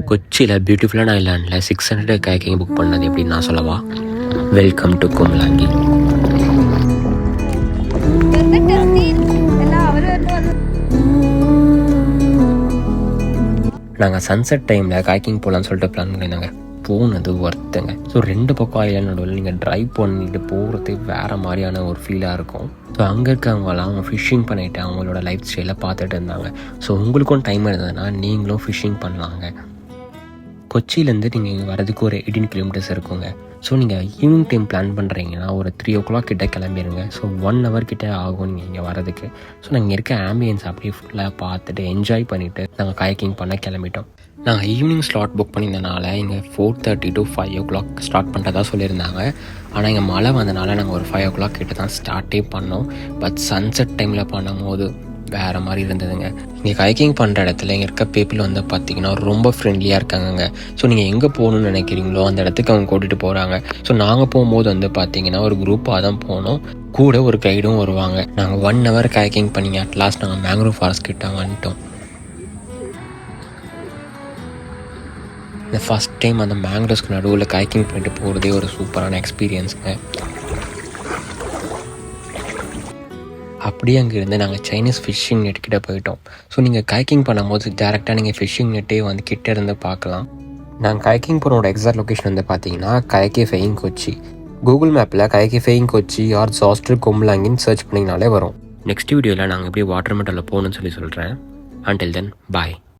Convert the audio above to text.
கொச்சியில் பியூட்டிஃபுல்லான ஐலாண்டில் 600 kayaking book பண்ணது எப்படின்னு நான் சொல்லவா? Welcome to Kumbalangi. நாங்கள் சன்செட் டைமில் காய்க்கிங் போகலான்னு சொல்லிட்டு பிளான் பண்ணியிருந்தாங்க. போனது ஒர்த்துங்க. ஸோ 2 பக்கம் ஐலாண்ட் நடுவில் நீங்கள் ட்ரைவ் பண்ணிட்டு போகிறது வேறு மாதிரியான ஒரு ஃபீலாக இருக்கும். ஸோ அங்கே இருக்கவங்களாம் அவங்க ஃபிஷ்ஷிங் பண்ணிவிட்டு அவங்களோட லைஃப் ஸ்டைலை பார்த்துட்டு இருந்தாங்க. ஸோ உங்களுக்கும் டைம் இருந்ததுன்னா நீங்களும் ஃபிஷ்ஷிங் பண்ணலாங்க. கொச்சியிலேருந்து நீங்கள் இங்கே வரதுக்கு ஒரு 18 கிலோமீட்டர்ஸ் இருக்குங்க. ஸோ நீங்கள் ஈவினிங் டைம் பிளான் பண்ணுறீங்கன்னா ஒரு 3 o'clock கிட்டே கிளம்பிடுங்க. ஸோ 1 hour கிட்டே ஆகும் நீங்கள் இங்கே வரதுக்கு. ஸோ நாங்கள் இருக்க ஆம்பியன்ஸ் அப்படியே ஃபுல்லாக பார்த்துட்டு என்ஜாய் பண்ணிவிட்டு நாங்கள் kayaking பண்ண கிளம்பிட்டோம். நாங்கள் ஈவினிங் ஸ்லாட் புக் பண்ணியிருந்தனால இங்கே 4:30 to 5 o'clock ஸ்டார்ட் பண்ணுறதா சொல்லியிருந்தாங்க. ஆனால் இங்கே மழை வந்தனால நாங்கள் ஒரு 5 o'clock கிட்ட தான் ஸ்டார்ட்டே பண்ணோம். பட் சன்செட் டைமில் பண்ணும்போது வேறு மாதிரி இருந்ததுங்க. இங்கே kayaking பண்ணுற இடத்துல இங்கே இருக்க பீப்புள் வந்து பார்த்திங்கன்னா ரொம்ப ஃப்ரெண்ட்லியாக இருக்காங்கங்க. ஸோ நீங்கள் எங்கே போகணுன்னு நினைக்கிறீங்களோ அந்த இடத்துக்கு அவங்க கூட்டிகிட்டு போகிறாங்க. ஸோ நாங்கள் போகும்போது வந்து பார்த்திங்கன்னா ஒரு குரூப்பாக தான் போனோம். கூட ஒரு கைடும் வருவாங்க. நாங்கள் 1 hour kayaking பண்ணி அட்லாஸ்ட் நாங்கள் மேங்க்ரோவ் ஃபாரஸ்ட் கிட்ட வந்துட்டோம். இந்த ஃபஸ்ட் டைம் அந்த மேங்க்ரோவ்ஸ்க்கு நடுவில் kayaking பண்ணிட்டு போகிறதே ஒரு சூப்பரான எக்ஸ்பீரியன்ஸுங்க. அப்படியே அங்கேருந்து நாங்கள் சைனீஸ் ஃபிஷ்ஷிங் நெட் கிட்டே போயிட்டோம். ஸோ நீங்கள் kayaking பண்ணும்போது டேரெக்டாக நீங்கள் ஃபிஷ்ஷிங் நெட்டே வந்து கிட்டே இருந்து பார்க்கலாம். நாங்கள் kayaking போகிறோட எக்ஸாக்ட் லொக்கேஷன் வந்து பார்த்தீங்கன்னா Kayaking கொச்சி. கூகுள் மேப்பில் Kayaking கொச்சி ஆர் ஜாஸ்டர் கொம்லாங்கின்னு சர்ச் பண்ணிங்கனாலே வரும். நெக்ஸ்ட் வீடியோவில் நாங்கள் எப்படி வாட்டர் மெட்டலில் போகணுன்னு சொல்கிறேன். Until then, bye.